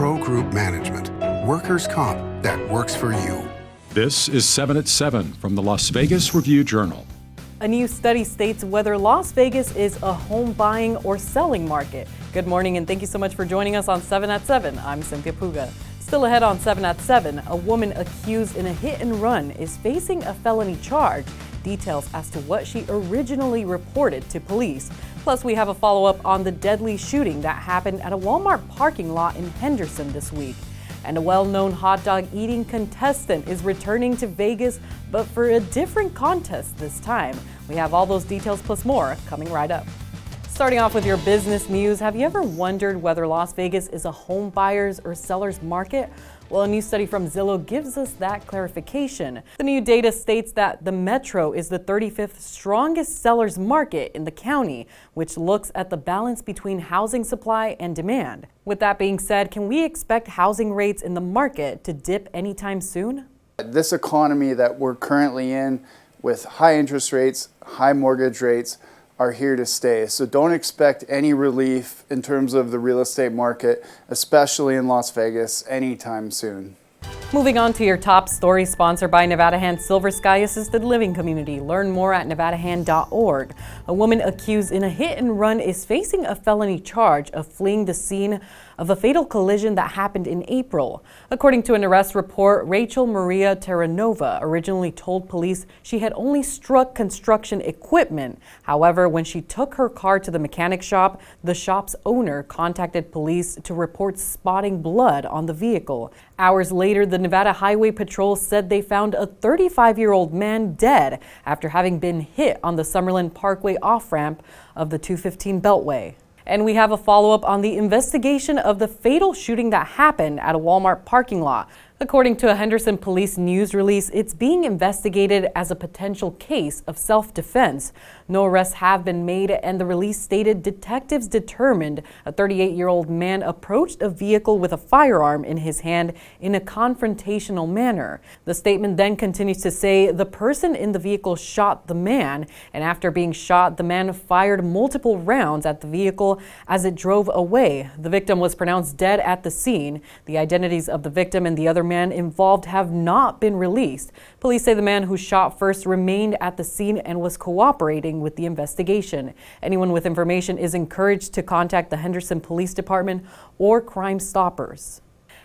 Pro Group Management. Workers' comp that works for you. This is 7 at 7 from the Las Vegas Review-Journal. A new study states whether Las Vegas is a home buying or selling market. Good morning and thank you so much for joining us on 7 at 7. I'm Cynthia Puga. Still ahead on 7 at 7, a woman accused in a hit and run is facing a felony charge. Details as to what she originally reported to police. Plus, we have a follow-up on the deadly shooting that happened at a Walmart parking lot in Henderson this week. And a well-known hot dog eating contestant is returning to Vegas, but for a different contest this time. We have all those details plus more coming right up. Starting off with your business news, have you ever wondered whether Las Vegas is a home buyer's or seller's market? Well, a new study from Zillow gives us that clarification. The new data states that the Metro is the 35th strongest seller's market in the county, which looks at the balance between housing supply and demand. With that being said, can we expect housing rates in the market to dip anytime soon? This economy that we're currently in with high interest rates, high mortgage rates, are here to stay. So don't expect any relief in terms of the real estate market, especially in Las Vegas, anytime soon. Moving on to your top story, sponsored by Nevada Hand Silver Sky Assisted Living Community. Learn more at nevadahand.org. A woman accused in a hit and run is facing a felony charge of fleeing the scene of a fatal collision that happened in April. According to an arrest report, Rachel Maria Terranova originally told police she had only struck construction equipment. However, when she took her car to the mechanic shop, the shop's owner contacted police to report spotting blood on the vehicle. Hours later, the Nevada Highway Patrol said they found a 35-year-old man dead after having been hit on the Summerlin Parkway off-ramp of the 215 Beltway. And we have a follow-up on the investigation of the fatal shooting that happened at a Walmart parking lot. According to a Henderson police news release, it's being investigated as a potential case of self-defense. No arrests have been made, and the release stated detectives determined a 38-year-old man approached a vehicle with a firearm in his hand in a confrontational manner. The statement then continues to say the person in the vehicle shot the man, and after being shot, the man fired multiple rounds at the vehicle as it drove away. The victim was pronounced dead at the scene. The identities of the victim and the other man involved have not been released. Police say the man who shot first remained at the scene and was cooperating with the investigation. Anyone with information is encouraged to contact the Henderson Police Department or Crime Stoppers.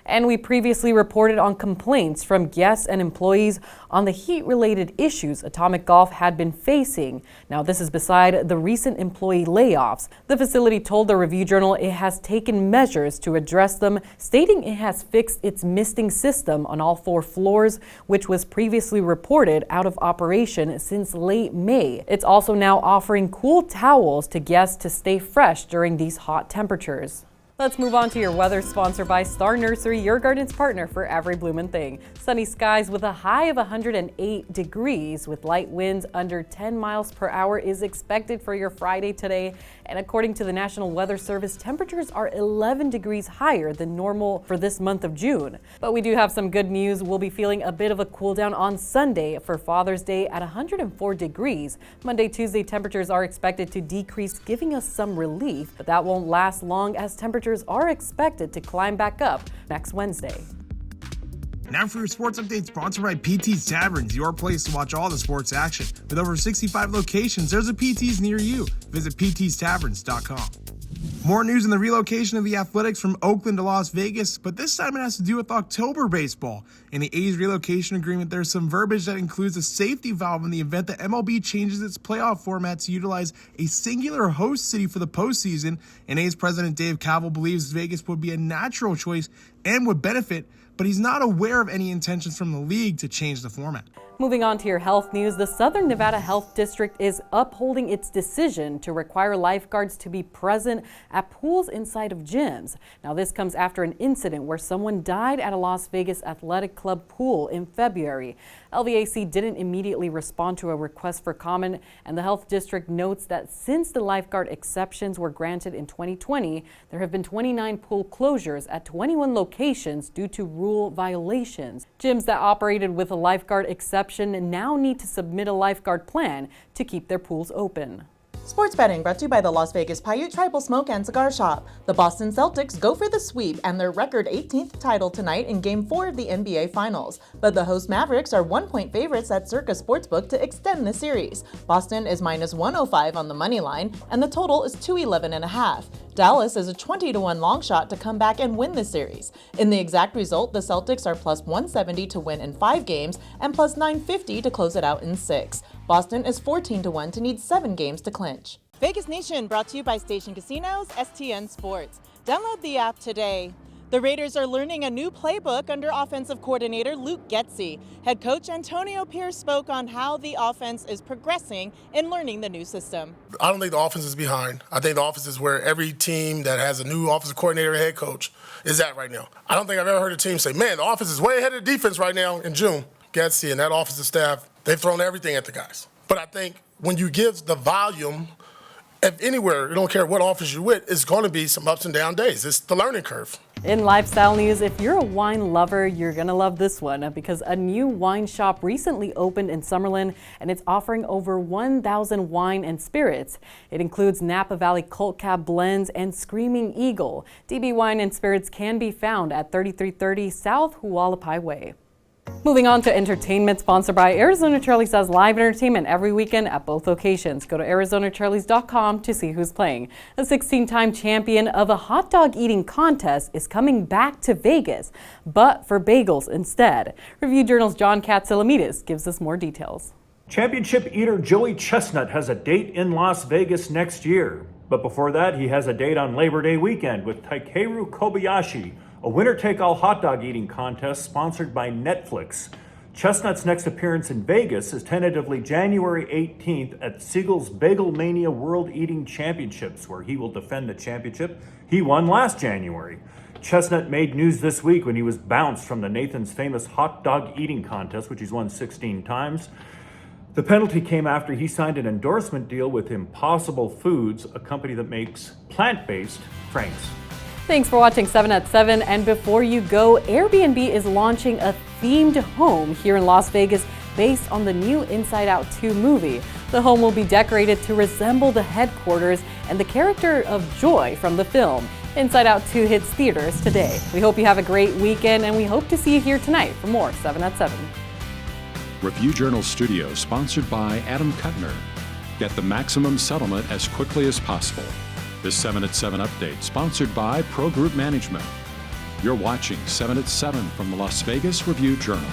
And we previously reported on complaints from guests and employees on the heat-related issues Atomic Golf had been facing. Now, this is beside the recent employee layoffs. The facility told the Review-Journal it has taken measures to address them, stating it has fixed its misting system on all 4 floors, which was previously reported out of operation since late May. It's also now offering cool towels to guests to stay fresh during these hot temperatures. Let's move on to your weather, sponsored by Star Nursery, your garden's partner for every bloomin' thing. Sunny skies with a high of 108 degrees with light winds under 10 miles per hour is expected for your Friday today. And according to the National Weather Service, temperatures are 11 degrees higher than normal for this month of June. But we do have some good news. We'll be feeling a bit of a cool down on Sunday for Father's Day at 104 degrees. Monday, Tuesday, temperatures are expected to decrease, giving us some relief, but that won't last long as temperatures are expected to climb back up next Wednesday. Now for your sports update, sponsored by PT's Taverns, your place to watch all the sports action. With over 65 locations, there's a PT's near you. Visit ptstaverns.com. More news on the relocation of the Athletics from Oakland to Las Vegas, but this time it has to do with October baseball. In the A's relocation agreement, there's some verbiage that includes a safety valve in the event that MLB changes its playoff format to utilize a singular host city for the postseason. And A's president Dave Kaval believes Vegas would be a natural choice and would benefit, but he's not aware of any intentions from the league to change the format. Moving on to your health news, the Southern Nevada Health District is upholding its decision to require lifeguards to be present at pools inside of gyms. Now, this comes after an incident where someone died at a Las Vegas Athletic Club pool in February. LVAC didn't immediately respond to a request for comment, and the Health District notes that since the lifeguard exceptions were granted in 2020, there have been 29 pool closures at 21 locations due to rule violations. Gyms that operated with a lifeguard exception now need to submit a lifeguard plan to keep their pools open. Sports betting brought to you by the Las Vegas Paiute Tribal Smoke and Cigar Shop. The Boston Celtics go for the sweep and their record 18th title tonight in Game 4 of the NBA Finals. But the host Mavericks are 1-point favorites at Circa Sportsbook to extend the series. Boston is minus 105 on the money line, and the total is 211.5. Dallas is a 20-1 long shot to come back and win the series. In the exact result, the Celtics are plus 170 to win in 5 games and plus 950 to close it out in 6. Boston is 14-1 to need 7 games to clinch. Vegas Nation brought to you by Station Casinos, STN Sports. Download the app today. The Raiders are learning a new playbook under offensive coordinator Luke Getsy. Head coach Antonio Pierce spoke on how the offense is progressing in learning the new system. I don't think the offense is behind. I think the offense is where every team that has a new offensive coordinator and head coach is at right now. I don't think I've ever heard a team say, man, the offense is way ahead of the defense right now in June. Getsy and that offensive staff, they've thrown everything at the guys. But I think when you give the volume, if anywhere, you don't care what office you're with, it's going to be some ups and down days. It's the learning curve. In lifestyle news, if you're a wine lover, you're going to love this one because a new wine shop recently opened in Summerlin and it's offering over 1,000 wine and spirits. It includes Napa Valley Cult Cab blends and Screaming Eagle. DB Wine and Spirits can be found at 3330 South Hualapai Way. Moving on to entertainment, sponsored by Arizona Charlie's has live entertainment every weekend at both locations. Go to ArizonaCharlies.com to see who's playing. A 16-time champion of a hot dog eating contest is coming back to Vegas, but for bagels instead. Review Journal's John Katsilamides gives us more details. Championship eater Joey Chestnut has a date in Las Vegas next year. But before that, he has a date on Labor Day weekend with Takeru Kobayashi, a winner-take-all hot dog eating contest sponsored by Netflix. Chestnut's next appearance in Vegas is tentatively January 18th at Siegel's Bagel Mania World Eating Championships, where he will defend the championship he won last January. Chestnut made news this week when he was bounced from the Nathan's Famous hot dog eating contest, which he's won 16 times. The penalty came after he signed an endorsement deal with Impossible Foods, a company that makes plant-based franks. Thanks for watching 7 at 7. And before you go, Airbnb is launching a themed home here in Las Vegas based on the new Inside Out 2 movie. The home will be decorated to resemble the headquarters and the character of Joy from the film. Inside Out 2 hits theaters today. We hope you have a great weekend and we hope to see you here tonight for more 7 at 7. Review Journal Studio, sponsored by Adam Kuttner. Get the maximum settlement as quickly as possible. This 7 at 7 update, sponsored by Pro Group Management. You're watching 7 at 7 from the Las Vegas Review Journal.